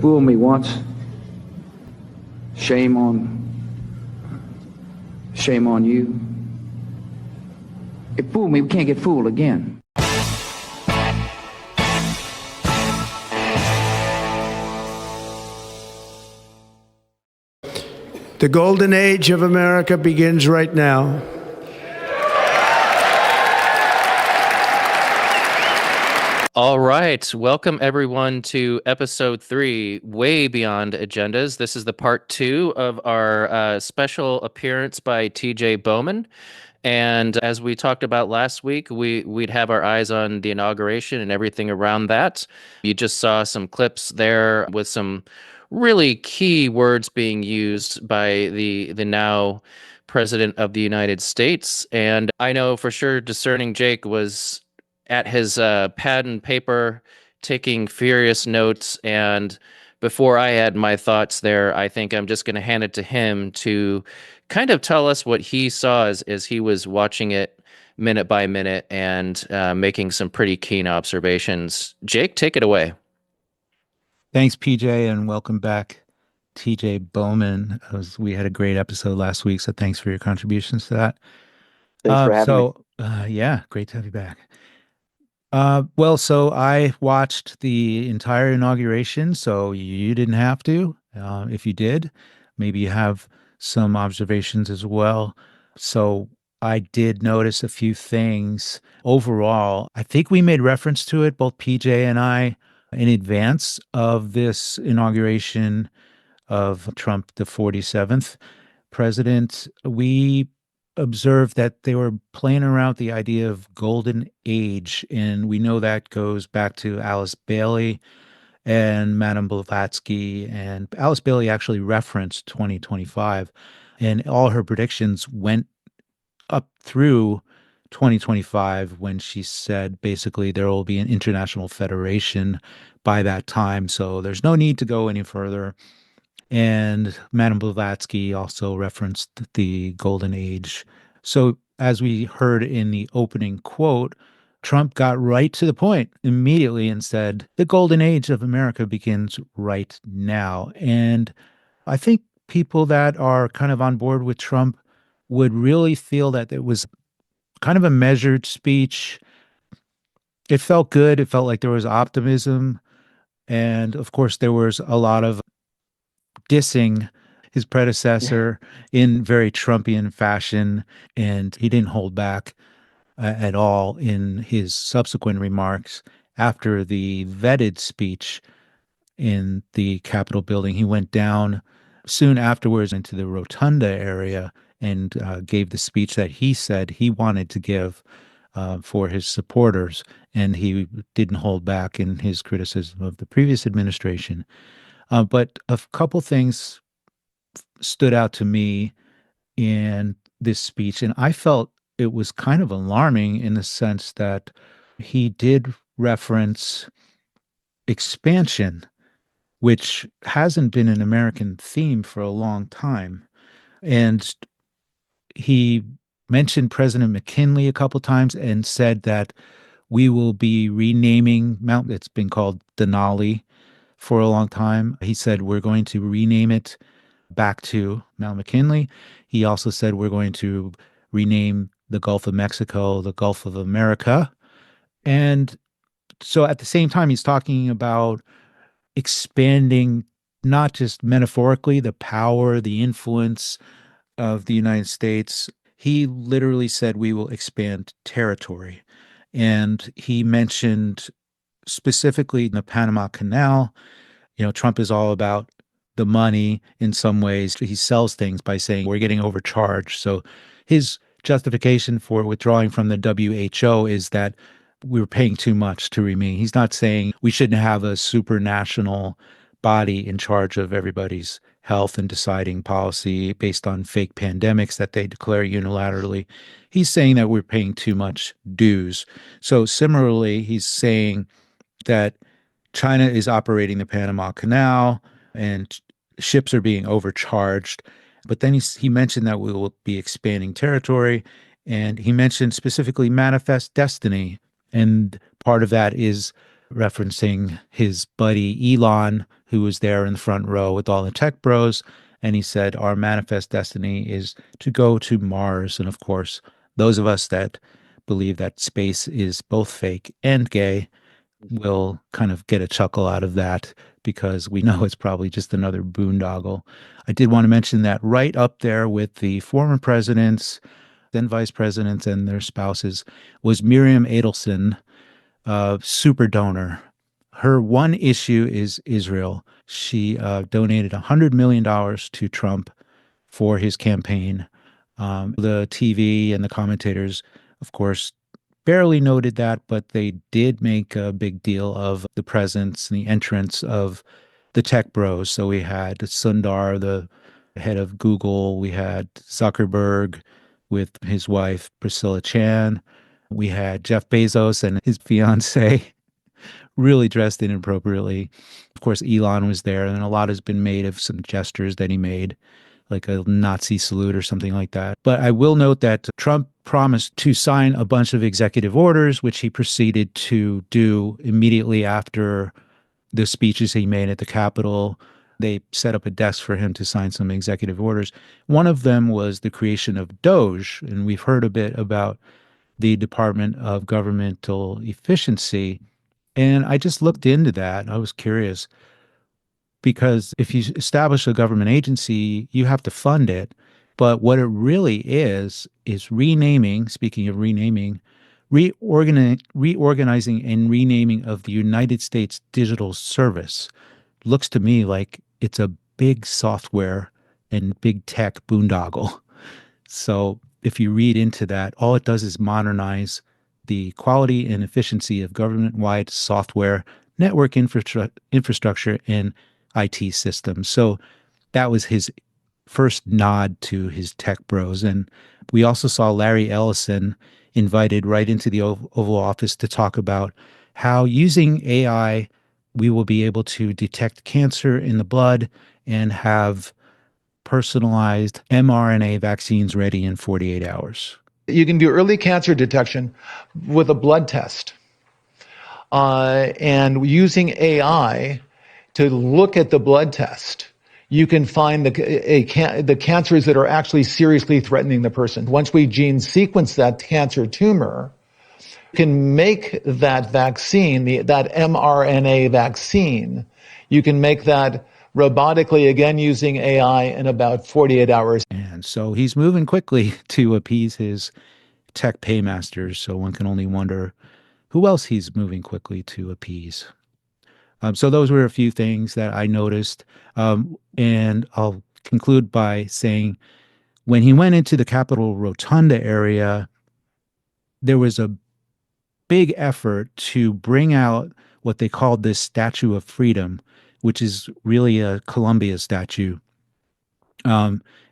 fooled me once. Shame on you. It fooled me. We can't get fooled again. The golden age of America begins right now. All right. Welcome, everyone, to episode 3, Way Beyond Agendas. This is the part 2 of our special appearance by TJ Bowman. And as we talked about last week, we'd have our eyes on the inauguration and everything around that. You just saw some clips there with some really key words being used by the now President of the United States. And I know for sure Discerning Jake was at his pad and paper taking furious notes. And before I had my thoughts there, I think I'm just going to hand it to him to kind of tell us what he saw as he was watching it minute by minute and making some pretty keen observations. Jake, take it away. Thanks, PJ, and welcome back, TJ Bowman. We had a great episode last week, so thanks for your contributions to that. Thanks for having me. Yeah, great to have you back. So I watched the entire inauguration, so you didn't have to. If you did, maybe you have some observations as well. So I did notice a few things. Overall, I think we made reference to it, both PJ and I, in advance of this inauguration of Trump, the 47th president. We observed that they were playing around with the idea of golden age, and we know that goes back to Alice Bailey and Madame Blavatsky, and Alice Bailey actually referenced 2025, and all her predictions went up through 2025 when she said basically there will be an international federation by that time, so there's no need to go any further. And Madame Blavatsky also referenced the golden age. So as we heard in the opening quote, Trump got right to the point immediately and said, the golden age of America begins right now. And I think people that are kind of on board with Trump would really feel that it was kind of a measured speech. It felt good. It felt like there was optimism. And of course, there was a lot of dissing his predecessor in very Trumpian fashion. And he didn't hold back at all in his subsequent remarks after the vetted speech in the Capitol building. He went down soon afterwards into the rotunda area and gave the speech that he said he wanted to give for his supporters. And he didn't hold back in his criticism of the previous administration. But a couple things stood out to me in this speech, and I felt it was kind of alarming in the sense that he did reference expansion, which hasn't been an American theme for a long time. And he mentioned President McKinley a couple times and said that we will be renaming Mount, it's been called Denali for a long time. He said we're going to rename it back to Mount McKinley. He also said we're going to rename the Gulf of Mexico the Gulf of America. And so at the same time, he's talking about expanding not just metaphorically the power, the influence of the United States. He literally said we will expand territory. And he mentioned specifically the Panama Canal. You know, Trump is all about the money in some ways. He sells things by saying we're getting overcharged. So his justification for withdrawing from the WHO is that we were paying too much to remain. He's not saying we shouldn't have a supranational body in charge of everybody's health and deciding policy based on fake pandemics that they declare unilaterally. He's saying that we're paying too much dues. So similarly, he's saying that China is operating the Panama Canal and ships are being overcharged. But then he mentioned that we will be expanding territory, and he mentioned specifically manifest destiny. And part of that is referencing his buddy Elon, who was there in the front row with all the tech bros. And he said, our manifest destiny is to go to Mars. And of course, those of us that believe that space is both fake and gay will kind of get a chuckle out of that because we know it's probably just another boondoggle. I did want to mention that right up there with the former presidents, then vice presidents and their spouses was Miriam Adelson, super donor. Her one issue is Israel. She donated $100 million to Trump for his campaign. The TV and the commentators, of course, barely noted that, but they did make a big deal of the presence and the entrance of the tech bros. So we had Sundar, the head of Google. We had Zuckerberg with his wife, Priscilla Chan. We had Jeff Bezos and his fiance, really dressed inappropriately. Of course, Elon was there, and a lot has been made of some gestures that he made, like a Nazi salute or something like that. But I will note that Trump promised to sign a bunch of executive orders, which he proceeded to do immediately after the speeches he made at the Capitol. They set up a desk for him to sign some executive orders. One of them was the creation of Doge, and we've heard a bit about the Department of Governmental Efficiency. And I just looked into that. I was curious because if you establish a government agency, you have to fund it. But what it really is renaming, speaking of renaming, reorganizing and renaming of the United States Digital Service. Looks to me like it's a big software and big tech boondoggle. So if you read into that, all it does is modernize the quality and efficiency of government-wide software, network infrastructure, and IT systems. So that was his first nod to his tech bros. And we also saw Larry Ellison invited right into the Oval Office to talk about how using AI, we will be able to detect cancer in the blood and have personalized mRNA vaccines ready in 48 hours. You can do early cancer detection with a blood test. And using AI to look at the blood test, you can find the cancers that are actually seriously threatening the person. Once we gene sequence that cancer tumor, you can make that vaccine, that mRNA vaccine, you can make that robotically, again using AI, in about 48 hours. And so he's moving quickly to appease his tech paymasters. So one can only wonder who else he's moving quickly to appease. So those were a few things that I noticed. And I'll conclude by saying when he went into the Capitol Rotunda area, there was a big effort to bring out what they called this Statue of Freedom, which is really a Columbia statue.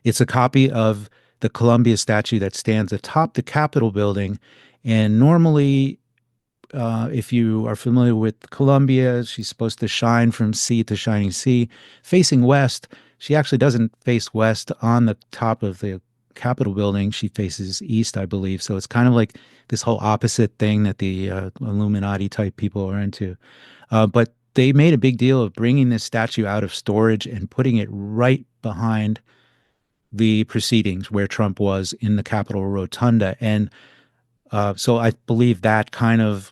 It's a copy of the Columbia statue that stands atop the Capitol building. And normally, if you are familiar with Columbia, she's supposed to shine from sea to shining sea, facing west. She actually doesn't face west on the top of the Capitol building. She faces east, I believe. So it's kind of like this whole opposite thing that the Illuminati type people are into. But they made a big deal of bringing this statue out of storage and putting it right behind the proceedings where Trump was in the Capitol Rotunda. And so I believe that kind of,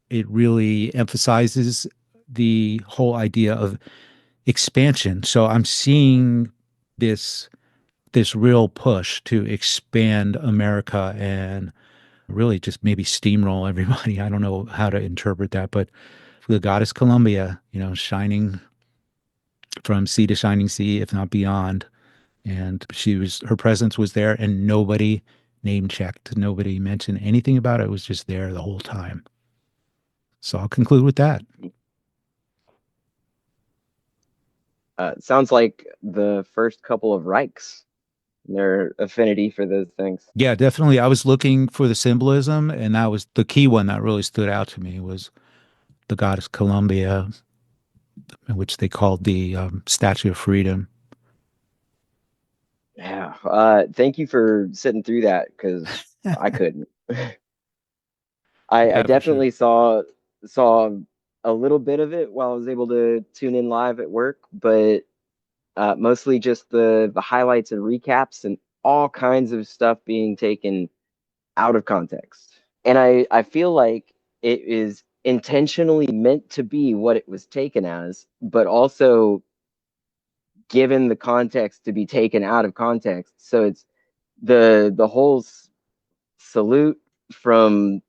it really emphasizes the whole idea of expansion. So I'm seeing this real push to expand America and really just maybe steamroll everybody. I don't know how to interpret that, but the goddess Columbia, shining from sea to shining sea, if not beyond. And her presence was there, and nobody name checked. Nobody mentioned anything about it. It was just there the whole time. So I'll conclude with that. Sounds like the first couple of Reichs, their affinity for those things. Yeah, definitely. I was looking for the symbolism, and that was the key one that really stood out to me was the goddess Columbia, which they called the Statue of Freedom. Yeah. Thank you for sitting through that because I couldn't. I definitely saw a little bit of it while I was able to tune in live at work, but mostly just the highlights and recaps and all kinds of stuff being taken out of context. And I feel like it is intentionally meant to be what it was taken as, but also given the context to be taken out of context. So it's the whole salute from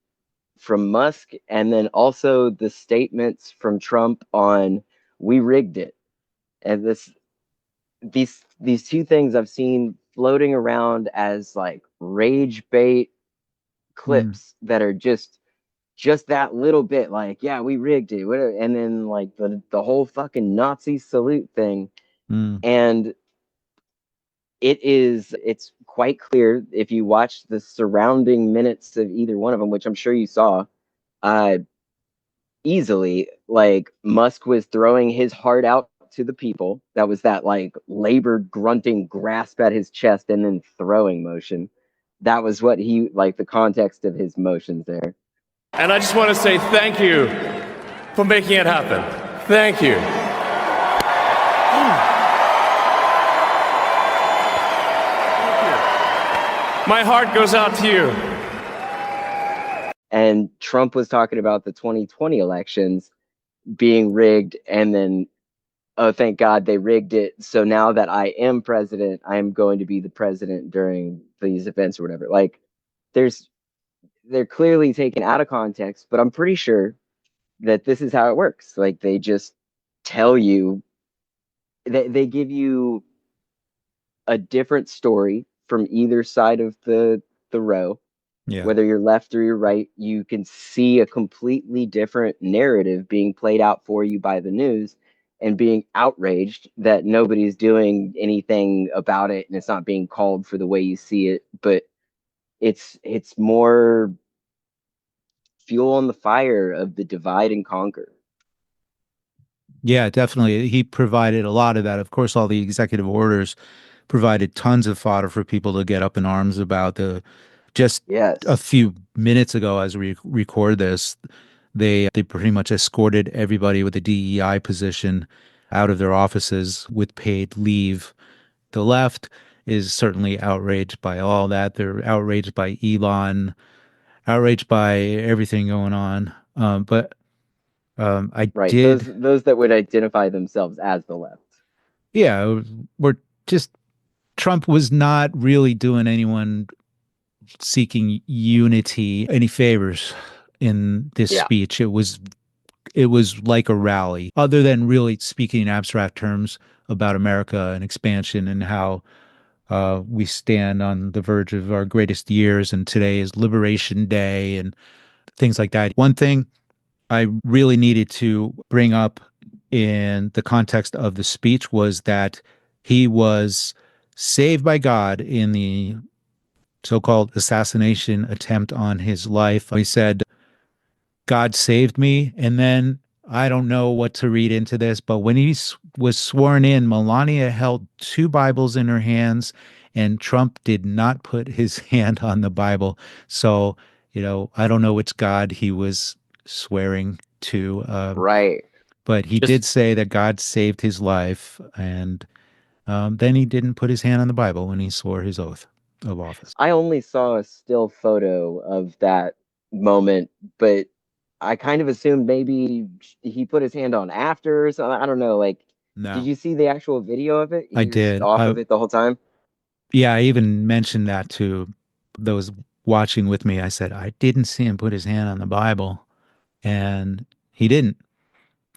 Musk, and then also the statements from Trump on "we rigged it," and these two things I've seen floating around as like rage bait Mm, clips that are just that little bit, like, yeah, we rigged it, whatever, and then like the whole fucking Nazi salute thing. mm, And it's quite clear if you watch the surrounding minutes of either one of them, which I'm sure you saw, uh easily, like, Musk was throwing his heart out to the people. That was that like labored grunting grasp at his chest and then throwing motion. That was what he, like, the context of his motions there. And I just want to say thank you for making it happen. Thank you. My heart goes out to you. And Trump was talking about the 2020 elections being rigged, and then, oh, thank God they rigged it. So now that I am president, I am going to be the president during these events or whatever. Like, they're clearly taken out of context, but I'm pretty sure that this is how it works. Like, they just tell you, they give you a different story from either side of the row. yeah. Whether you're left or you're right, you can see a completely different narrative being played out for you by the news, and being outraged that nobody's doing anything about it and it's not being called for the way you see it. But it's more fuel on the fire of the divide and conquer. Yeah, definitely. He provided a lot of that. Of course, all the executive orders provided tons of fodder for people to get up in arms about. The just a Yes. few minutes ago, as we record this, they pretty much escorted everybody with a DEI position out of their offices with paid leave. The left is certainly outraged by all that. They're outraged by Elon, outraged by everything going on. But I Right. Those did, those that would identify themselves as the left. yeah, we're just Trump was not really doing anyone seeking unity any favors in this Yeah. speech. It was like a rally, other than really speaking in abstract terms about America and expansion and how we stand on the verge of our greatest years, and today is Liberation Day and things like that. One thing I really needed to bring up in the context of the speech was that he was saved by God in the so-called assassination attempt on his life. He said, God saved me. And then I don't know what to read into this, but when he was sworn in, Melania held two Bibles in her hands, and Trump did not put his hand on the Bible. So, I don't know which God he was swearing to. Right. But he Just did say that God saved his life. And then he didn't put his hand on the Bible when he swore his oath of office. I only saw a still photo of that moment, but I kind of assumed maybe he put his hand on after or something. I don't know. Like, did No, you see the actual video of it? I He was did. off of it the whole time. Yeah, I even mentioned that to those watching with me. I said, I didn't see him put his hand on the Bible, and he didn't.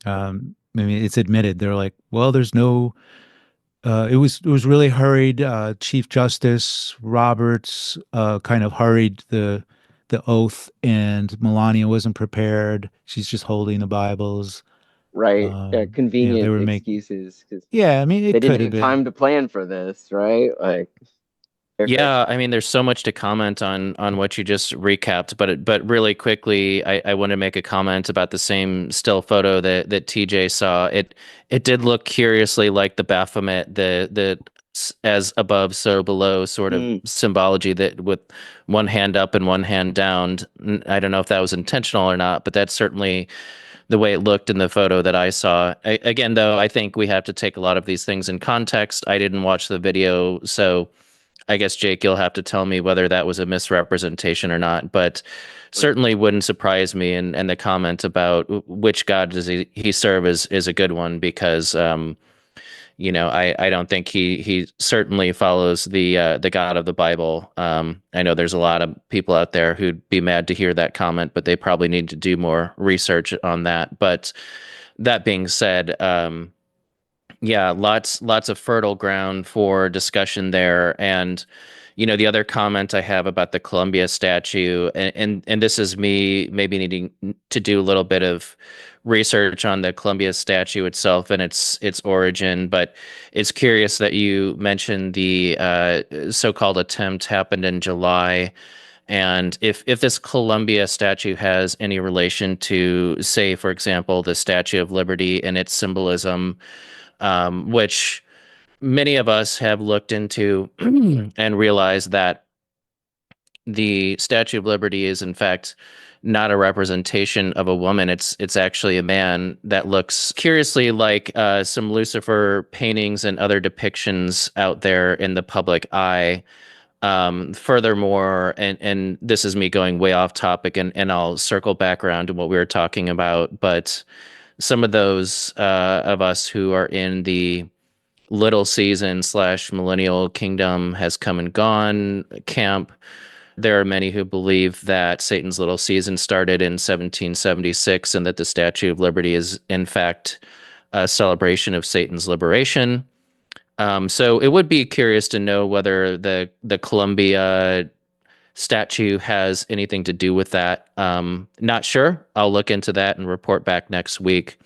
I mean, it's admitted. They're like, well, there's no. It was really hurried. Chief Justice Roberts kind of hurried the oath, and Melania wasn't prepared. She's just holding the Bibles. Right. Yeah, They convenient were making. excuses because Yeah, I mean, they it didn't could have have been. time to plan for this, right? Like, perfect. yeah, I mean, there's so much to comment on what you just recapped, but really quickly, I want to make a comment about the same still photo that TJ saw. It did look curiously like the Baphomet, the as above, so below sort of Mm, symbology, that with one hand up and one hand down. I don't know if that was intentional or not, but that's certainly the way it looked in the photo that I saw. Again, though, I think we have to take a lot of these things in context. I didn't watch the video, so I guess, Jake, you'll have to tell me whether that was a misrepresentation or not, but certainly wouldn't surprise me. And the comment about which God does he serve is a good one, because I don't think he certainly follows the God of the Bible. I know there's a lot of people out there who'd be mad to hear that comment, but they probably need to do more research on that. But that being said, yeah, lots of fertile ground for discussion there. And the other comment I have about the Columbia statue, and this is me maybe needing to do a little bit of research on the Columbia statue itself and its origin, but it's curious that you mentioned the so-called attempt happened in July. And if this Columbia statue has any relation to, say, for example, the Statue of Liberty and its symbolism, which many of us have looked into and realized that the Statue of Liberty is in fact not a representation of a woman. It's actually a man that looks curiously like some Lucifer paintings and other depictions out there in the public eye. Furthermore, and this is me going way off topic, and I'll circle back around to what we were talking about, but some of those of us who are in the little season / millennial kingdom has come and gone camp, there are many who believe that Satan's little season started in 1776 and that the Statue of Liberty is in fact a celebration of Satan's liberation. So it would be curious to know whether the Columbia statue has anything to do with that. Not sure. I'll look into that and report back next week.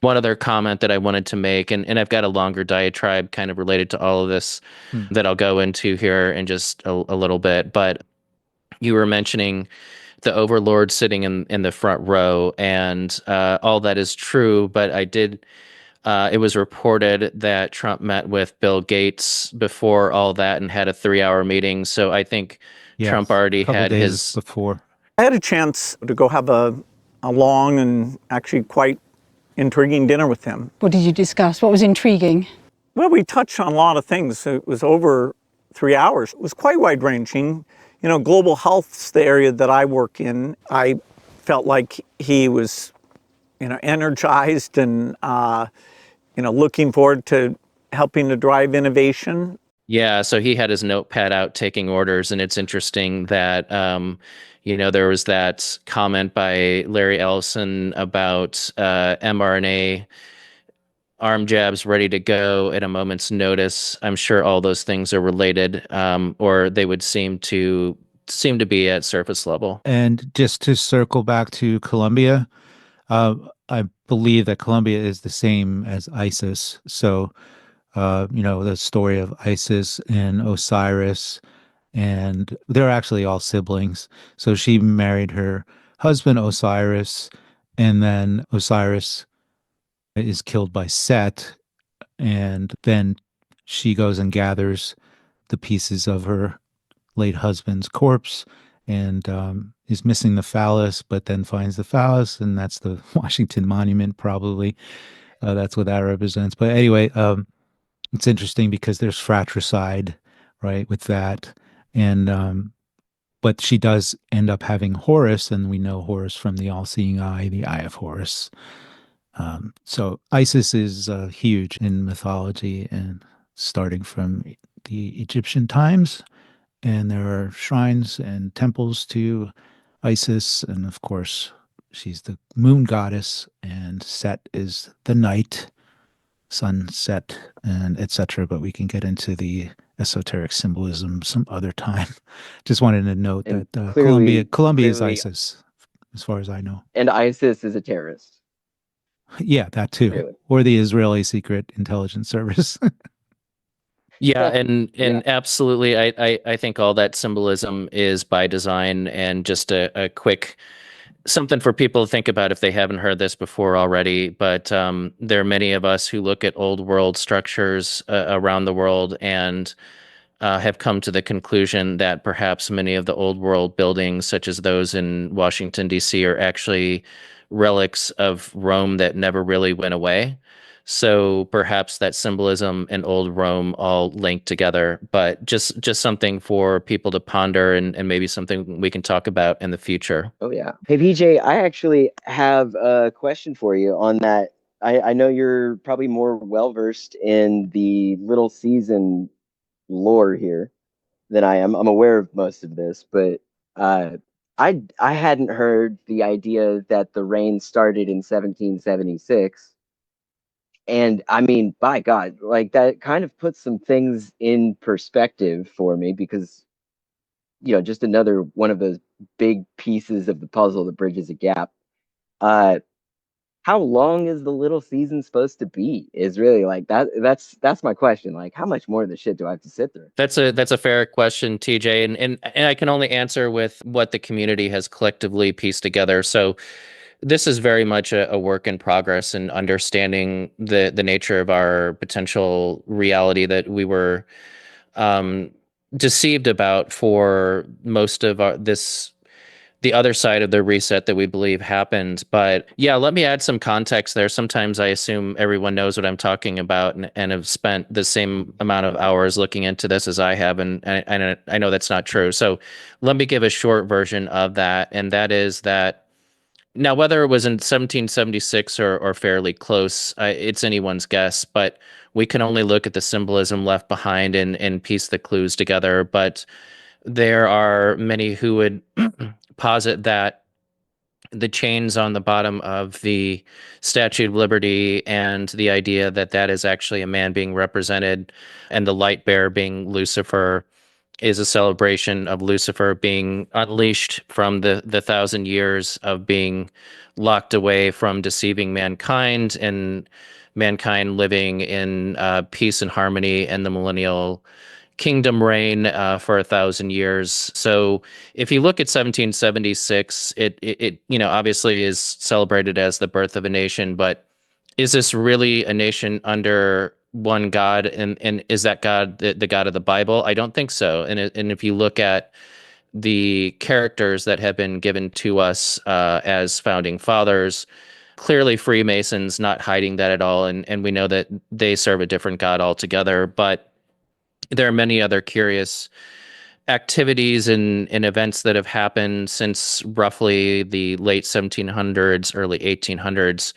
One other comment that I wanted to make, and I've got a longer diatribe kind of related to all of this that I'll go into here in just a little bit, but you were mentioning the overlord sitting in the front row, and all that is true, but it was reported that Trump met with Bill Gates before all that and had a 3-hour meeting. So I think Trump already had his before. I had a chance to go have a long and actually quite intriguing dinner with him. What did you discuss? What was intriguing? Well, we touched on a lot of things. It was over 3 hours. It was quite wide-ranging. Global health's the area that I work in. I felt like he was, energized and, looking forward to helping to drive innovation. Yeah, so he had his notepad out taking orders, and it's interesting that there was that comment by Larry Ellison about mRNA arm jabs ready to go at a moment's notice. I'm sure all those things are related, or they would seem to be at surface level. And just to circle back to Colombia, I believe that Colombia is the same as ISIS. So, the story of Isis and Osiris, and they're actually all siblings. So she married her husband Osiris, and then Osiris is killed by Set, and then she goes and gathers the pieces of her late husband's corpse and is missing the phallus, but then finds the phallus, and that's the Washington Monument, probably. That's what that represents. But anyway, it's interesting because there's fratricide, right, with that. And but she does end up having Horus, and we know Horus from the all-seeing eye, the Eye of Horus. So Isis is huge in mythology, and starting from the Egyptian times, and there are shrines and temples to Isis, and of course she's the moon goddess, and Set is the night, sunset, and etc. But we can get into the esoteric symbolism some other time. Just wanted to note And that Colombia is clearly- ISIS, as far as I know. And ISIS is a terrorist. Yeah, that too. Really? Or the Israeli Secret Intelligence Service. Yeah, and Yeah. absolutely, I think all that symbolism is by design. And just a quick something for people to think about if they haven't heard this before already. But there are many of us who look at old world structures around the world and have come to the conclusion that perhaps many of the old world buildings, such as those in Washington, D.C., are actually relics of Rome that never really went away. So perhaps that symbolism and old Rome all linked together, but just something for people to ponder and maybe something we can talk about in the future. Oh yeah. Hey PJ, I actually have a question for you on that. I know you're probably more well versed in the Little Season lore here than I am. I'm aware of most of this, but uh, I hadn't heard the idea that the reign started in 1776. And I mean, by God, like that kind of puts some things in perspective for me because, just another one of those big pieces of the puzzle that bridges a gap. Uh, how long is the little season supposed to be? Is really like that. That's my question. Like, how much more of the shit do I have to sit through? That's a fair question, TJ, and I can only answer with what the community has collectively pieced together. So this is very much a work in progress in understanding the nature of our potential reality that we were um, deceived about for most of the other side of the reset that we believe happened. But yeah, let me add some context there. Sometimes I assume everyone knows what I'm talking about and have spent the same amount of hours looking into this as I have, and I know that's not true. So let me give a short version of that, and that is that now, whether it was in 1776 or fairly close, it's anyone's guess, but we can only look at the symbolism left behind and piece the clues together. But there are many who would posit that the chains on the bottom of the Statue of Liberty and the idea that that is actually a man being represented and the light bearer being Lucifer is a celebration of Lucifer being unleashed from the 1,000 years of being locked away from deceiving mankind and mankind living in peace and harmony and the millennial kingdom reign for 1,000 years. So if you look at 1776, it obviously is celebrated as the birth of a nation, but is this really a nation under one God, and is that God the God of the Bible? I don't think so. And if you look at the characters that have been given to us as founding fathers, clearly Freemasons, not hiding that at all, and we know that they serve a different God altogether. But there are many other curious activities and events that have happened since roughly the late 1700s, early 1800s.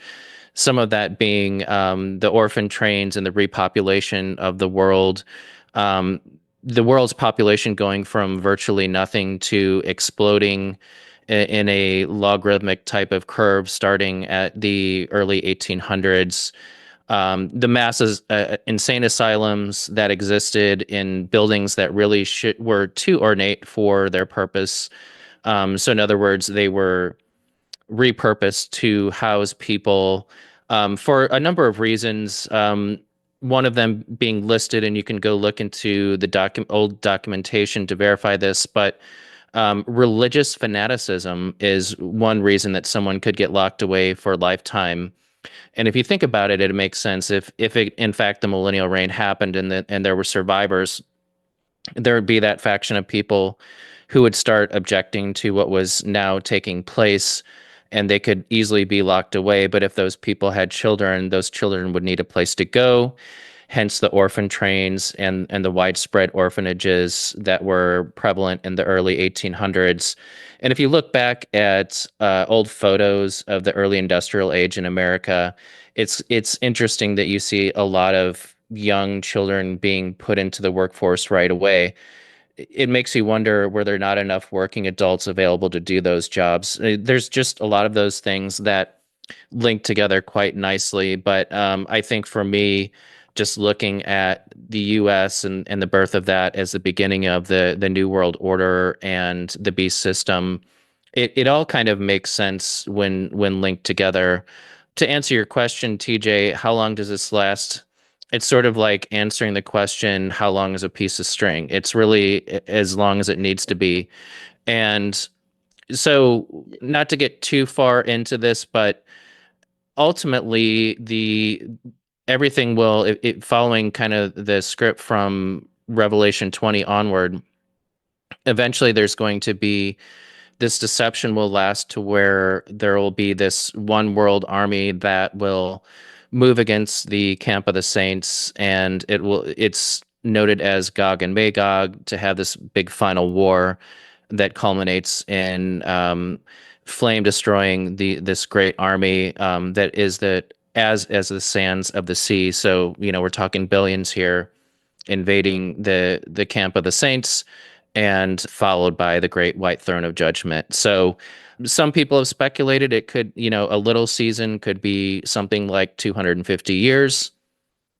Some of that being the orphan trains and the repopulation of um, the world's population going from virtually nothing to exploding in a logarithmic type of curve starting at the early 1800s. The masses, insane asylums that existed in buildings that really were too ornate for their purpose. So, in other words, they were repurposed to house people for a number of reasons. One of them being listed, and you can go look into the old documentation to verify this, but religious fanaticism is one reason that someone could get locked away for a lifetime. And if you think about it, it makes sense. If it, in fact the millennial reign happened and there were survivors, there would be that faction of people who would start objecting to what was now taking place, and they could easily be locked away. But if those people had children, those children would need a place to go, hence the orphan trains and the widespread orphanages that were prevalent in the early 1800s. And if you look back at old photos of the early industrial age in America, it's interesting that you see a lot of young children being put into the workforce right away. It makes you wonder, were there not enough working adults available to do those jobs? There's just a lot of those things that link together quite nicely. But I think for me, just looking at the US and the birth of that as the beginning of the New World Order and the beast system, it all kind of makes sense when linked together. To answer your question, TJ, how long does this last? It's sort of like answering the question, how long is a piece of string? It's really as long as it needs to be. And so, not to get too far into this, but ultimately, the everything will, following kind of the script from Revelation 20 onward, eventually there's going to be this deception will last to where there will be this one world army that will move against the camp of the saints, and it's noted as Gog and Magog to have this big final war that culminates in flame destroying this great army that is as the sands of the sea. So we're talking billions here invading the camp of the saints, and followed by the great white throne of judgment. So some people have speculated it could, a little season could be something like 250 years.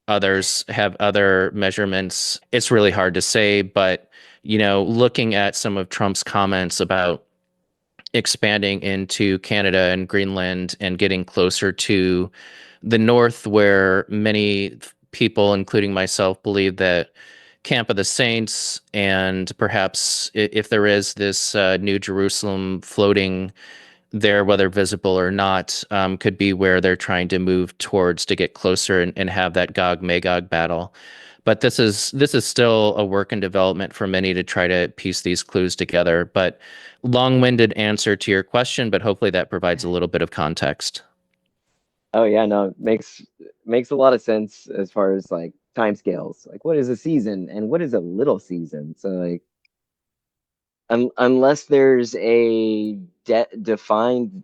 Others have other measurements. It's really hard to say, but looking at some of Trump's comments about expanding into Canada and Greenland and getting closer to the north, where many people, including myself, believe that Camp of the Saints, and perhaps if there is this New Jerusalem floating there, whether visible or not, could be where they're trying to move towards to get closer and have that Gog Magog battle. But this is still a work in development for many to try to piece these clues together. But long-winded answer to your question, but hopefully that provides a little bit of context. Oh yeah, no, makes a lot of sense as far as like timescales. Like, what is a season and what is a little season? So like, unless there's a defined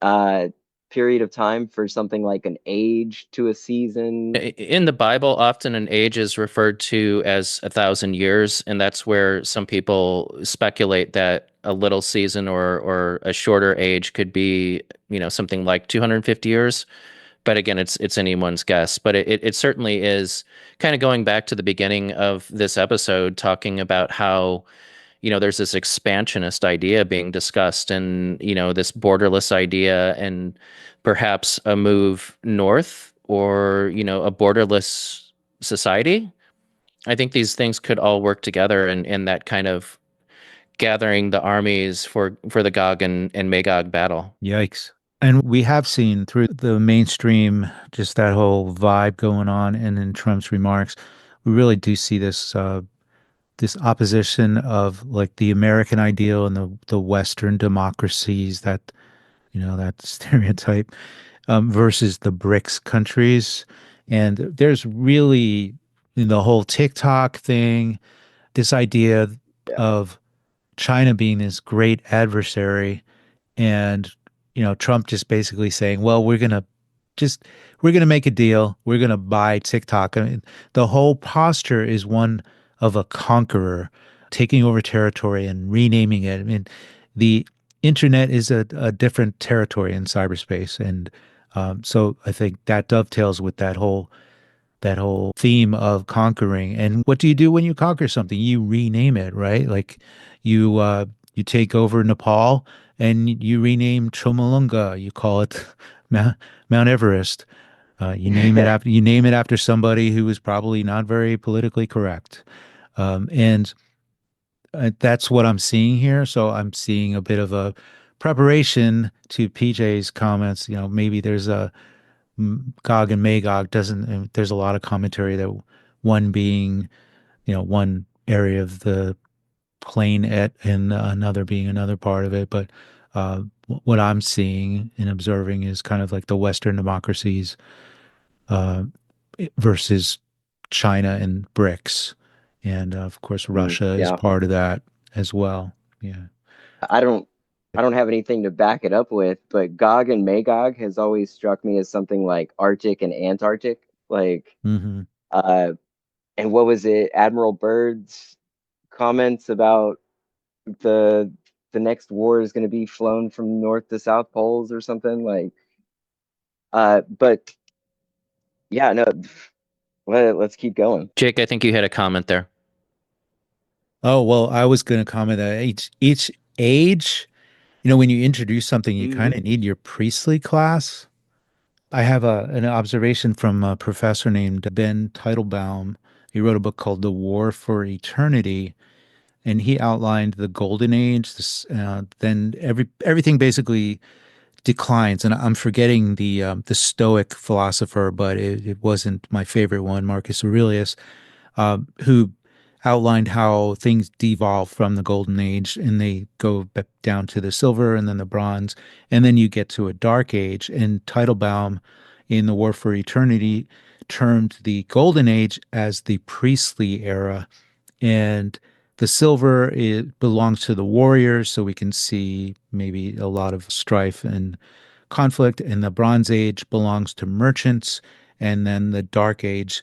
uh period of time for something like an age to a season. In the Bible, often an age is referred to as 1,000 years, and that's where some people speculate that a little season or a shorter age could be, something like 250 years. But again, it's anyone's guess. But it certainly is kind of going back to the beginning of this episode, talking about how there's this expansionist idea being discussed, and this borderless idea, and perhaps a move north, or a borderless society. I think these things could all work together in that kind of gathering the armies for the Gog and Magog battle. Yikes. And we have seen through the mainstream just that whole vibe going on, and in Trump's remarks, we really do see this opposition of like the American ideal and the Western democracies, that stereotype, versus the BRICS countries. And there's really the whole TikTok thing, this idea Yeah. of China being this great adversary, and Trump just basically saying, well, we're gonna make a deal, we're gonna buy TikTok. I mean, the whole posture is one of a conqueror taking over territory and renaming it. I mean, the internet is a different territory in cyberspace, and so I think that dovetails with that whole theme of conquering. And what do you do when you conquer something? You rename it, right? Like you take over Nepal and you rename Chomolungma. You call it Mount Everest. You name it after somebody who is probably not very politically correct. And that's what I'm seeing here. So I'm seeing a bit of a preparation to PJ's comments. Maybe there's a Gog and Magog doesn't. There's a lot of commentary that one being, one area of the plain and another being another part of it. But what I'm seeing and observing is kind of like the Western democracies uh, versus China and BRICS, and of course Russia is Yeah. part of that as well. Yeah. I don't I don't have anything to back it up with, but Gog and Magog has always struck me as something like Arctic and Antarctic. Like Hmm. uh and what was it? Admiral Byrd's comments about the the next war is going to be flown from north to south poles or something like but yeah, no, let's keep going. Jake, I think you had a comment there. Oh, well, I was going to comment that each age, when you introduce something, you kind of need your priestly class. I have an observation from a professor named Ben Teitelbaum. He wrote a book called The War for Eternity, and he outlined the golden age. Then everything basically declines, and I'm forgetting the Stoic philosopher, but it wasn't my favorite one, Marcus Aurelius, who outlined how things devolve from the golden age and they go down to the silver and then the bronze, and then you get to a dark age. And Teitelbaum in The War for Eternity termed the golden age as the priestly era, and the silver, it belongs to the warriors, so we can see maybe a lot of strife and conflict. And the bronze age belongs to merchants, and then the dark age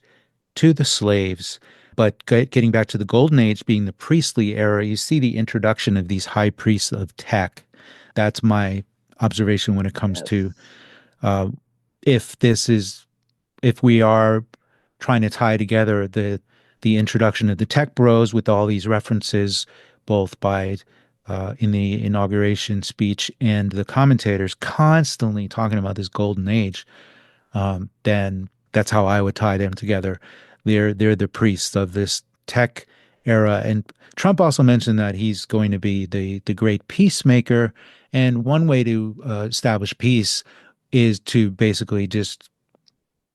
to the slaves. But getting back to the golden age being the priestly era, you see the introduction of these high priests of tech. That's my observation when it comes to Yes. uh, if this is if we are trying to tie together the introduction of the tech bros with all these references, both by in the inauguration speech and the commentators constantly talking about this golden age, then that's how I would tie them together. They're the priests of this tech era. And Trump also mentioned that he's going to be the great peacemaker. And one way to establish peace is to basically just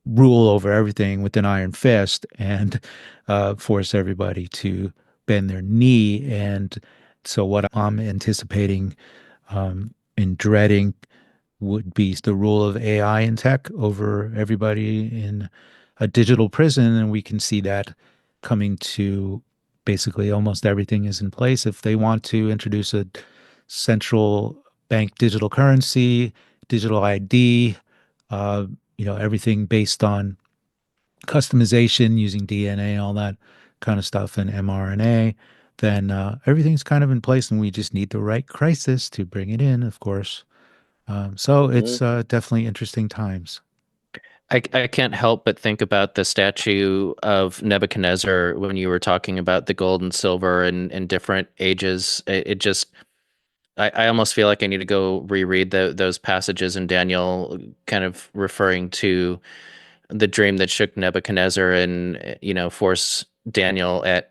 rule over everything with an iron fist and force everybody to bend their knee. And so, what I'm anticipating and dreading would be the rule of AI in tech over everybody in a digital prison. And we can see that coming to basically almost everything is in place. If they want to introduce a central bank digital currency, digital ID, uh, everything based on customization using DNA, all that kind of stuff, and mRNA, then everything's kind of in place, and we just need the right crisis to bring it in, of course. So it's Mhm. definitely interesting times. I can't help but think about the statue of Nebuchadnezzar when you were talking about the gold and silver and different ages. It just, I almost feel like I need to go reread those passages in Daniel, kind of referring to the dream that shook Nebuchadnezzar and, force Daniel at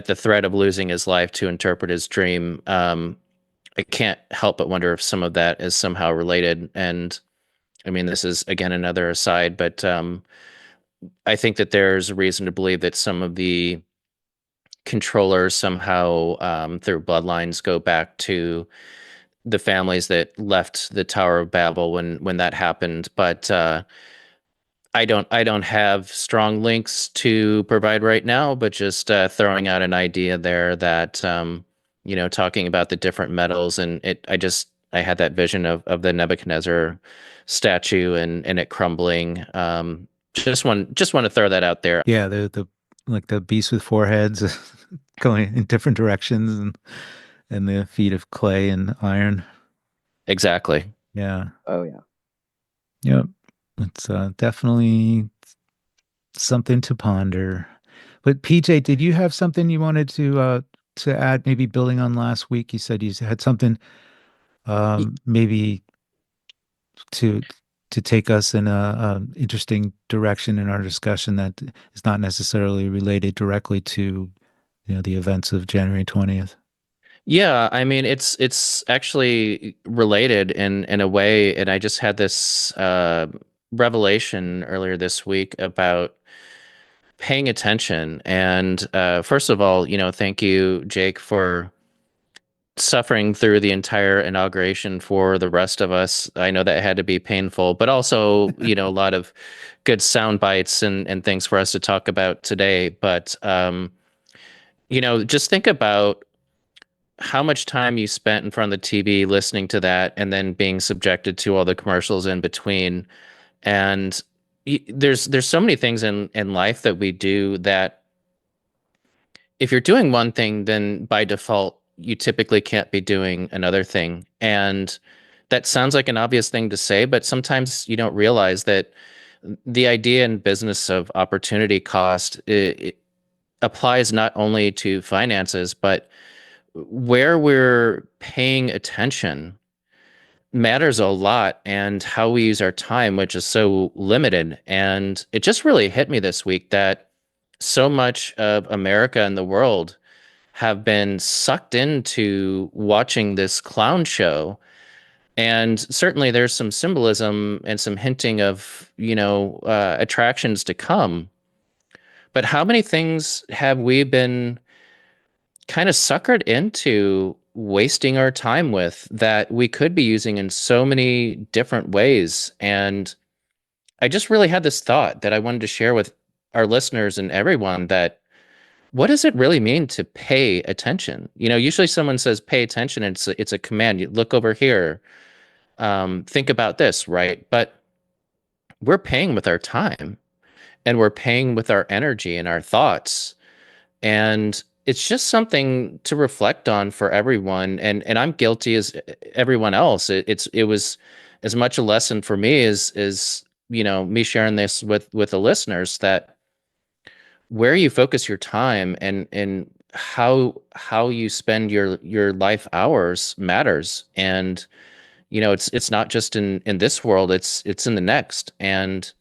the threat of losing his life to interpret his dream. I can't help but wonder if some of that is somehow related. And I mean, this is again another aside, but I think that there's a reason to believe that some of the controllers somehow, through bloodlines, go back to the families that left the Tower of Babel when that happened. But I don't have strong links to provide right now, but just throwing out an idea there that talking about the different metals, and I had that vision of the Nebuchadnezzar statue and it crumbling. Just want to throw that out there. Yeah, the like the beast with four heads going in different directions, and the feet of clay and iron. Exactly. Yeah, Oh yeah. yep. It's definitely something to ponder. But PJ, did you have something you wanted to add? Maybe building on last week, you said you had something maybe to to take us in a interesting direction in our discussion that is not necessarily related directly to the events of January 20th. Yeah, I mean it's actually related in a way, and I just had this revelation earlier this week about paying attention. And first of all, thank you, Jake, for suffering through the entire inauguration for the rest of us. I know that had to be painful, but also, a lot of good sound bites and things for us to talk about today. But just think about how much time you spent in front of the TV listening to that and then being subjected to all the commercials in between. And there's so many things in life that we do that if you're doing one thing, then by default, you typically can't be doing another thing. And that sounds like an obvious thing to say, but sometimes you don't realize that the idea in business of opportunity cost, it applies not only to finances, but where we're paying attention matters a lot, and how we use our time, which is so limited. And it just really hit me this week that so much of America and the world have been sucked into watching this clown show. And certainly there's some symbolism and some hinting of, attractions to come. But how many things have we been kind of suckered into wasting our time with that we could be using in so many different ways? And I just really had this thought that I wanted to share with our listeners and everyone, that what does it really mean to pay attention? Usually someone says pay attention, and it's a command. You look over here, think about this, right? But we're paying with our time, and we're paying with our energy and our thoughts. And it's just something to reflect on for everyone. And I'm guilty as everyone else. It was as much a lesson for me as me sharing this with the listeners, that where you focus your time and how you spend your life hours matters. And it's not just in this world, it's in the next. And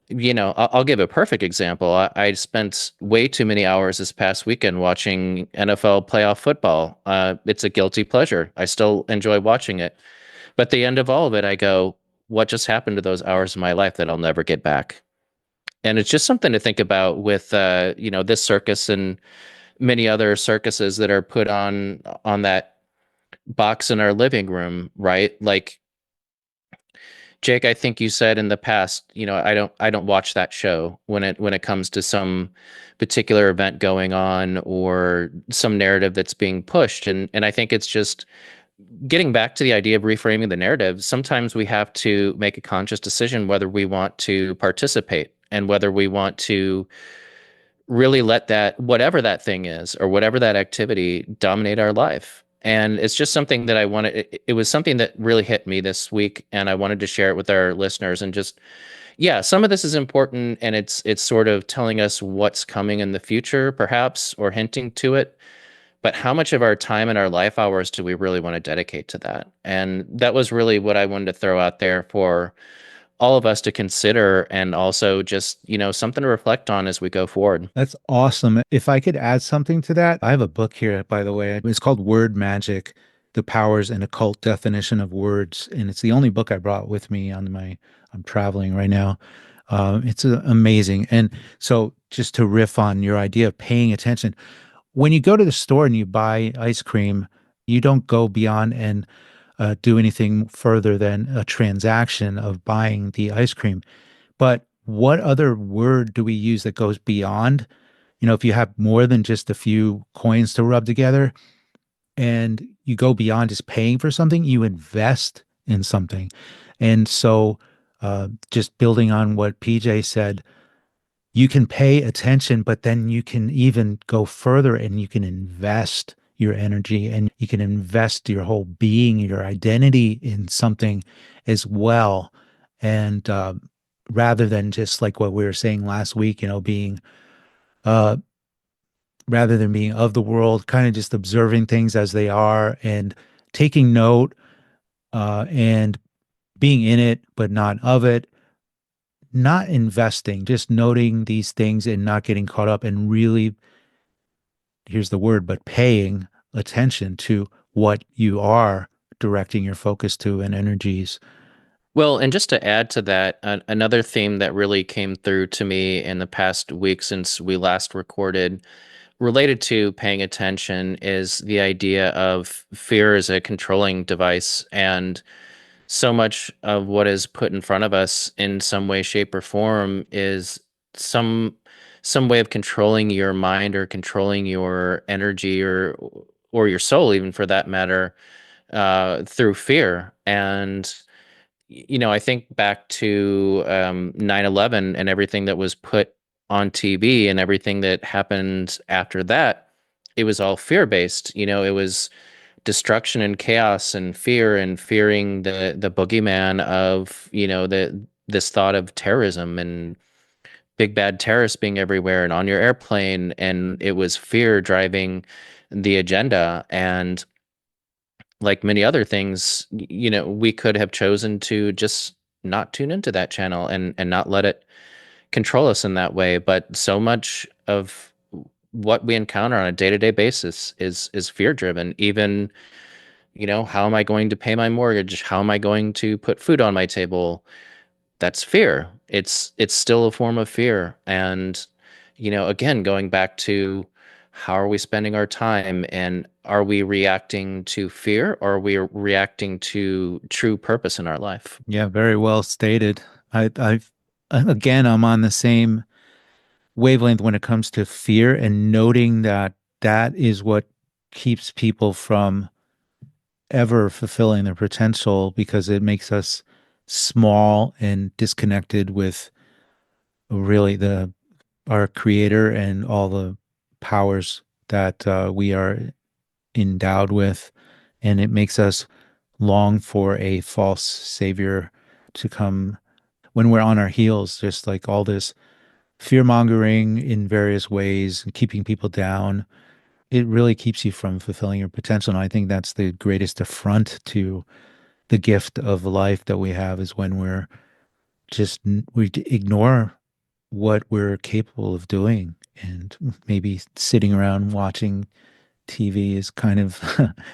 I'll give a perfect example. I spent way too many hours this past weekend watching NFL playoff football. It's a guilty pleasure. I still enjoy watching it. But at the end of all of it, I go, what just happened to those hours of my life that I'll never get back? And it's just something to think about with this circus and many other circuses that are put on that box in our living room, right? Like, Jake, I think you said in the past, I don't watch that show when it comes to some particular event going on or some narrative that's being pushed. And I think it's just getting back to the idea of reframing the narrative. Sometimes we have to make a conscious decision whether we want to participate and whether we want to really let that, whatever that thing is or whatever that activity, dominate our life. And it's just something that I wanted. It was something that really hit me this week, and I wanted to share it with our listeners. And just, yeah, some of this is important, and it's sort of telling us what's coming in the future, perhaps, or hinting to it. But how much of our time and our life hours do we really want to dedicate to that? And that was really what I wanted to throw out there for all of us to consider, and also just, something to reflect on as we go forward. That's awesome. If I could add something to that, I have a book here, by the way. It's called Word Magic: The Powers and Occult Definition of Words. And it's the only book I brought with me I'm traveling right now. It's amazing. And so just to riff on your idea of paying attention, when you go to the store and you buy ice cream, you don't go beyond and do anything further than a transaction of buying the ice cream. But what other word do we use that goes beyond? If you have more than just a few coins to rub together and you go beyond just paying for something, you invest in something. And so, just building on what PJ said, you can pay attention, but then you can even go further and you can invest your energy and you can invest your whole being, your identity in something as well. And rather than just like what we were saying last week, being uh, rather than being of the world, kind of just observing things as they are and taking note and being in it, but not of it, not investing, just noting these things and not getting caught up and really, here's the word, but paying attention to what you are directing your focus to and energies. Well, and just to add to that, another theme that really came through to me in the past week since we last recorded, related to paying attention, is the idea of fear as a controlling device. And so much of what is put in front of us in some way, shape, or form is some way of controlling your mind or controlling your energy or your soul, even for that matter, through fear. And I think back to 9/11 and everything that was put on TV and everything that happened after that. It was all fear based. It was destruction and chaos and fear, and fearing the boogeyman of this thought of terrorism and big bad terrorists being everywhere and on your airplane. And it was fear driving the agenda. And like many other things, we could have chosen to just not tune into that channel and not let it control us in that way. But so much of what we encounter on a day-to-day basis is fear driven. Even, how am I going to pay my mortgage? How am I going to put food on my table? That's fear. It's still a form of fear. And again, going back to how are we spending our time, and are we reacting to fear, or are we reacting to true purpose in our life? Yeah, very well stated. Again, I'm on the same wavelength when it comes to fear and noting that that is what keeps people from ever fulfilling their potential because it makes us small and disconnected with really the our creator and all the powers that we are endowed with, and it makes us long for a false savior to come when we're on our heels, just like all this fear mongering in various ways and keeping people down. It really keeps you from fulfilling your potential. And I think that's the greatest affront to the gift of life that we have, is when we ignore what we're capable of doing, and maybe sitting around watching TV is kind of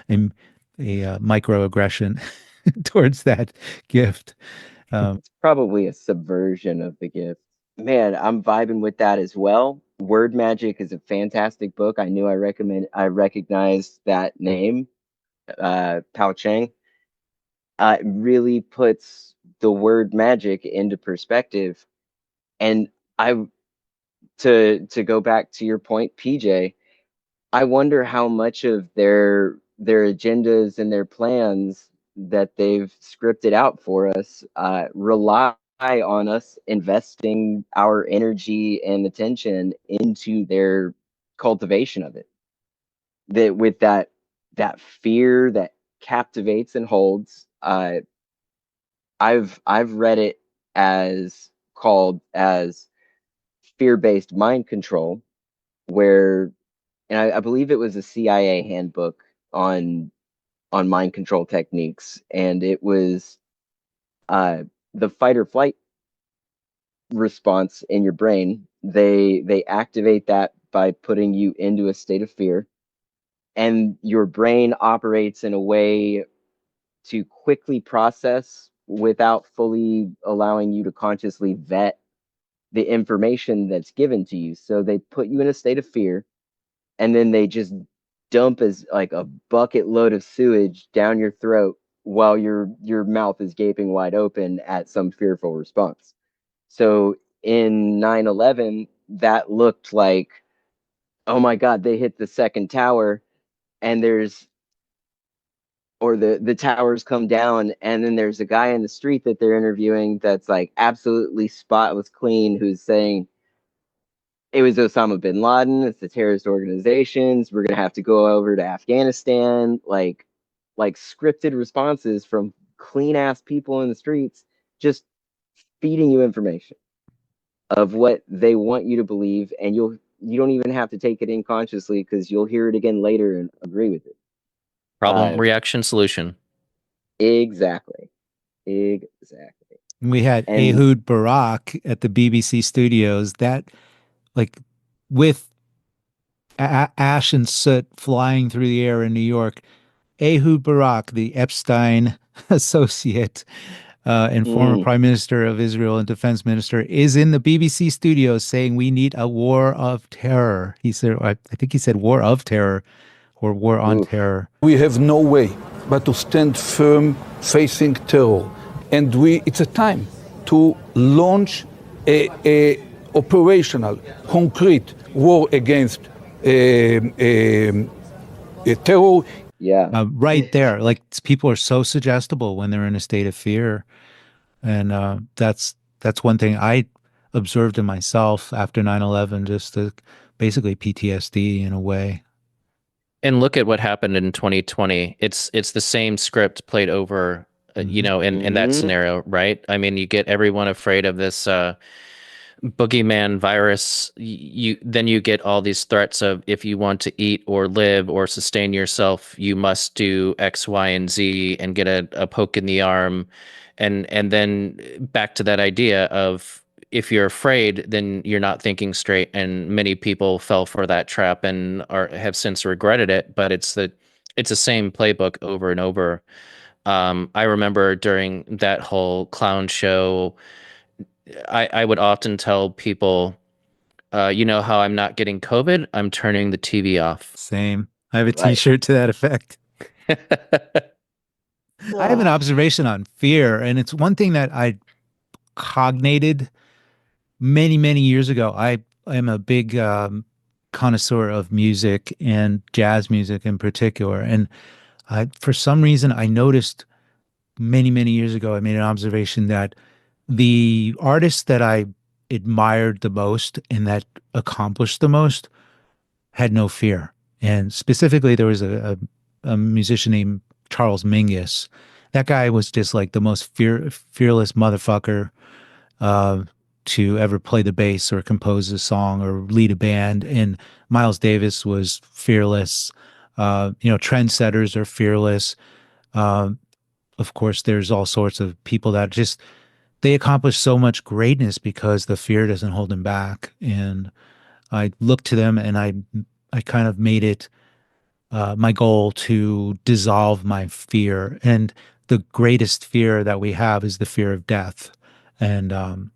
a, a microaggression towards that gift. It's probably a subversion of the gift. Man, I'm vibing with that as well. Word Magic is a fantastic book. I recognized that name, Pao Cheng. It really puts the word magic into perspective. And I to go back to your point, PJ, I wonder how much of their agendas and their plans that they've scripted out for us rely on us investing our energy and attention into their cultivation of it. That with that fear that captivates and holds. I've read it as called as fear-based mind control, where and I believe it was a CIA handbook on mind control techniques, and it was uh, the fight or flight response in your brain. They activate that by putting you into a state of fear, and your brain operates in a way to quickly process without fully allowing you to consciously vet the information that's given to you. So they put you in a state of fear, and then they just dump as like a bucket load of sewage down your throat while your mouth is gaping wide open at some fearful response. So in 9/11, that looked like, oh my God, they hit the second tower, and the towers come down, and then there's a guy in the street that they're interviewing that's like absolutely spotless clean, who's saying it was Osama bin Laden, it's the terrorist organizations, we're gonna have to go over to Afghanistan, like scripted responses from clean ass people in the streets, just feeding you information of what they want you to believe, and you don't even have to take it in consciously, because you'll hear it again later and agree with it. Problem, reaction, solution. Exactly. Exactly. We had And Ehud Barak at the BBC studios, that like with ash and soot flying through the air in New York. Ehud Barak, the Epstein associate and former prime minister of Israel and defense minister, is in the BBC studios saying we need a war of terror. He said, I think he said war of terror or war on terror. We have no way but to stand firm facing terror. And it's a time to launch a operational, concrete war against terror. yeah. Right there. Like, people are so suggestible when they're in a state of fear. And that's one thing I observed in myself after 9/11, just the basically PTSD in a way. And look at what happened in 2020. It's the same script played over, in that scenario, right? I mean, you get everyone afraid of this boogeyman virus. Then you get all these threats of, if you want to eat or live or sustain yourself, you must do X, Y, and Z, and get a poke in the arm, and then back to that idea of, if you're afraid, then you're not thinking straight. And many people fell for that trap and have since regretted it. But it's the same playbook over and over. I remember during that whole clown show, I would often tell people, You know how I'm not getting COVID? I'm turning the TV off. Same. I have a Right. T-shirt to that effect. I have an observation on fear, and it's one thing that I cognated many, many years ago. I am a big connoisseur of music and jazz music in particular, and for some reason, I noticed many, many years ago, I made an observation that the artists that I admired the most and that accomplished the most had no fear. And specifically, there was a musician named Charles Mingus. That guy was just like the most fearless motherfucker uh, to ever play the bass or compose a song or lead a band. And Miles Davis was fearless. Trendsetters are fearless. Um, of course, there's all sorts of people that just they accomplish so much greatness because the fear doesn't hold them back. And I look to them and I kind of made it my goal to dissolve my fear. And the greatest fear that we have is the fear of death. And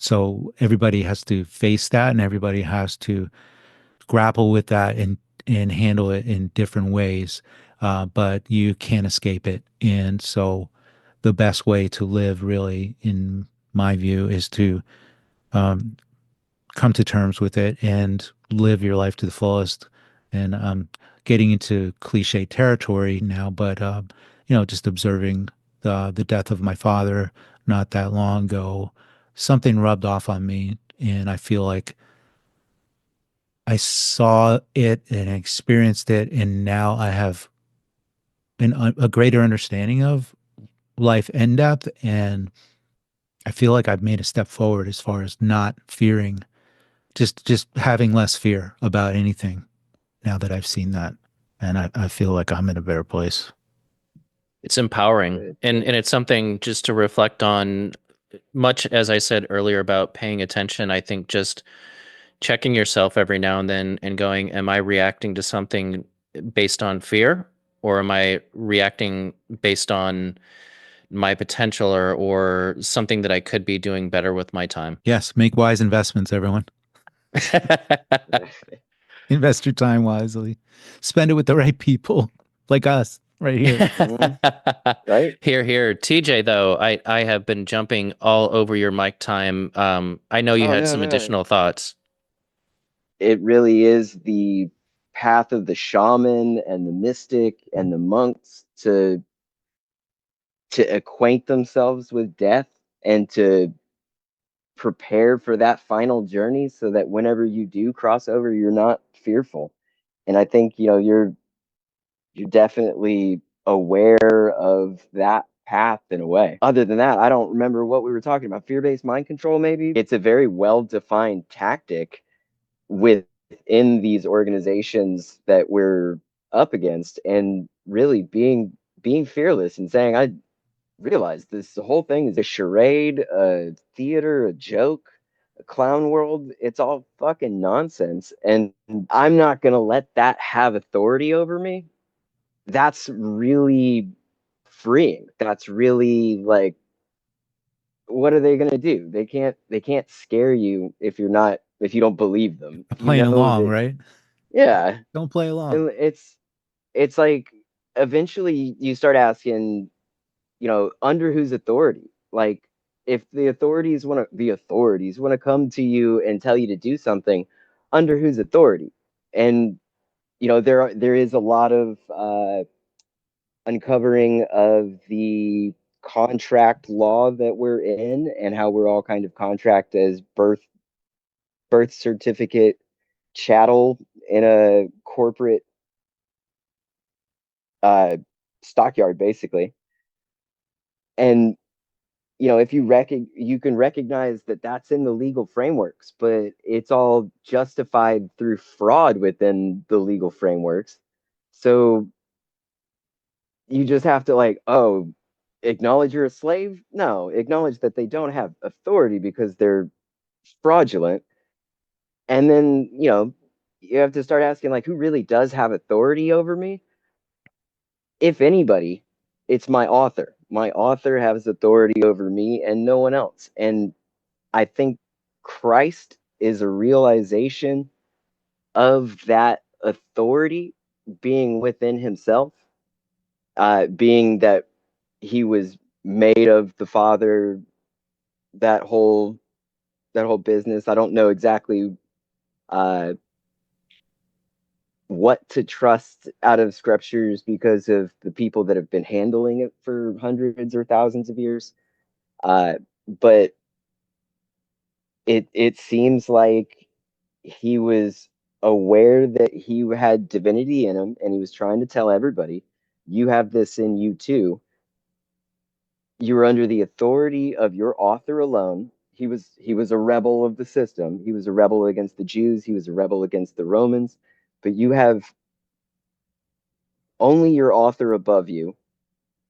so everybody has to face that, and everybody has to grapple with that and handle it in different ways. But you can't escape it. And so the best way to live, really, in my view, is to um, come to terms with it and live your life to the fullest. And getting into cliche territory now, but just observing the death of my father not that long ago, something rubbed off on me, and I feel like I saw it and experienced it, and now I have a greater understanding of life and death, and I feel like I've made a step forward as far as not fearing, just having less fear about anything now that I've seen that, and I feel like I'm in a better place. It's empowering, and it's something just to reflect on. Much as I said earlier about paying attention, I think just checking yourself every now and then and going, am I reacting to something based on fear, or am I reacting based on my potential or something that I could be doing better with my time? Yes, make wise investments, everyone. Invest your time wisely. Spend it with the right people, like us right here. Right? Here. TJ, though, I have been jumping all over your mic time. I know you Oh had no, some no. additional thoughts. It really is the path of the shaman and the mystic and the monks to acquaint themselves with death and to prepare for that final journey so that whenever you do cross over, you're not fearful. And I think, you're definitely aware of that path in a way. Other than that, I don't remember what we were talking about. Fear-based mind control, maybe? It's a very well-defined tactic within these organizations that we're up against, and really being fearless and saying, I realize this whole thing is a charade, a theater, a joke, a clown world. It's all fucking nonsense, and I'm not going to let that have authority over me. That's really freeing. That's really like, what are they going to do? They can't scare you if you don't believe them. You Playing know along, that. right? Yeah. Don't play along. And it's like, eventually you start asking, under whose authority? Like, if the authorities want to come to you and tell you to do something, under whose authority? And there is a lot of uncovering of the contract law that we're in, and how we're all kind of contract as birth certificate chattel in a corporate uh stockyard, basically. And if you can recognize that that's in the legal frameworks, but it's all justified through fraud within the legal frameworks. So you just have to, like, oh, acknowledge you're a slave? No, acknowledge that they don't have authority because they're fraudulent. And then, you have to start asking, like, who really does have authority over me? If anybody, it's my author. My author has authority over me and no one else. And I think Christ is a realization of that authority being within himself, being that he was made of the Father, that whole business. I don't know exactly what to trust out of scriptures because of the people that have been handling it for hundreds or thousands of years. But it seems like he was aware that he had divinity in him, and he was trying to tell everybody, you have this in you too. You're under the authority of your author alone. He was a rebel of the system. He was a rebel against the Jews. He was a rebel against the Romans. But you have only your author above you,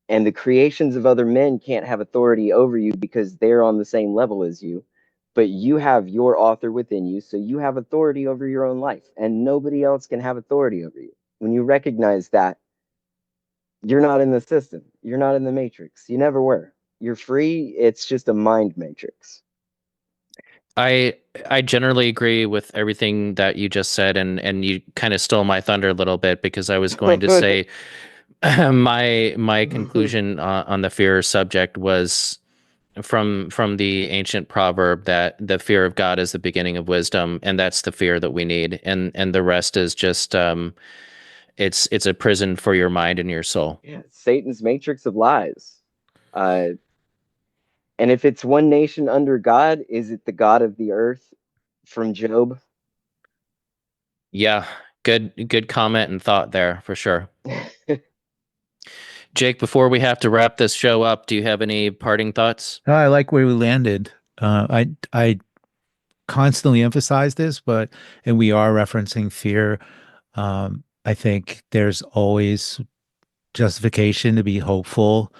and the creations of other men can't have authority over you because they're on the same level as you. But you have your author within you, so you have authority over your own life, and nobody else can have authority over you. When you recognize that, you're not in the system. You're not in the matrix. You never were. You're free. It's just a mind matrix. I generally agree with everything that you just said, and you kind of stole my thunder a little bit because I was going to say my conclusion on the fear subject was from the ancient proverb that the fear of God is the beginning of wisdom, and that's the fear that we need, and the rest is just it's a prison for your mind and your soul. Yeah, Satan's matrix of lies. And if it's one nation under God, is it the God of the earth from Job? Yeah, good comment and thought there for sure. Jake, before we have to wrap this show up, do you have any parting thoughts? No, I like where we landed. I constantly emphasize this, and we are referencing fear. I think there's always justification to be hopeful.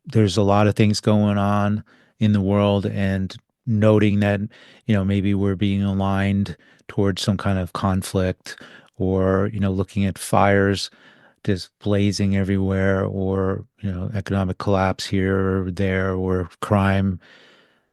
There's a lot of things going on in the world, and noting that, maybe we're being aligned towards some kind of conflict, or, looking at fires just blazing everywhere, or, economic collapse here or there, or crime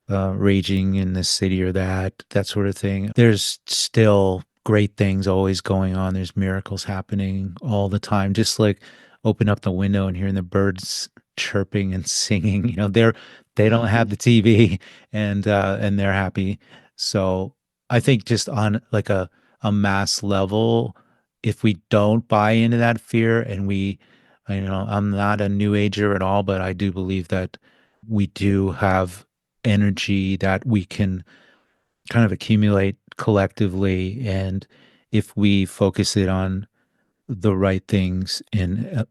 raging in this city or that sort of thing. There's still great things always going on. There's miracles happening all the time. Just like open up the window and hearing the birds chirping and singing. They don't have the TV, and they're happy. So I think just on like a mass level, if we don't buy into that fear, and I'm not a new ager at all, but I do believe that we do have energy that we can kind of accumulate collectively, and if we focus it on the right things, and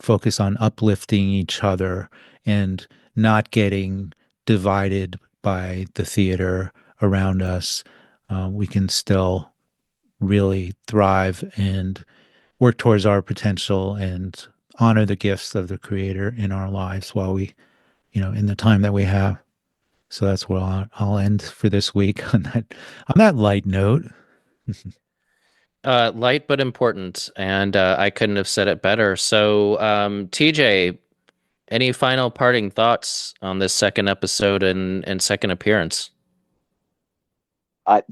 focus on uplifting each other and not getting divided by the theater around us, we can still really thrive and work towards our potential and honor the gifts of the Creator in our lives while we, in the time that we have. So that's where I'll end for this week on that light note. Light but important, and I couldn't have said it better. So, TJ, any final parting thoughts on this second episode and second appearance?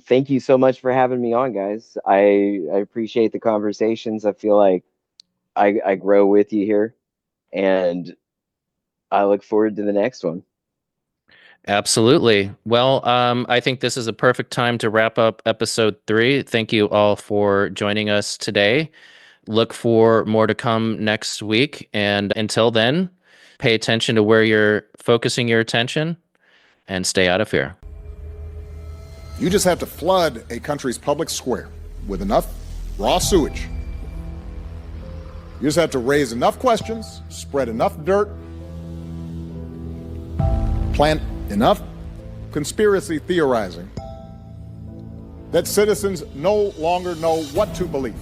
Thank you so much for having me on, guys. I appreciate the conversations. I feel like I grow with you here, and I look forward to the next one. Absolutely. Well, I think this is a perfect time to wrap up episode 3. Thank you all for joining us today. Look for more to come next week. And until then, pay attention to where you're focusing your attention and stay out of fear. You just have to flood a country's public square with enough raw sewage. You just have to raise enough questions, spread enough dirt, plant enough conspiracy theorizing that citizens no longer know what to believe.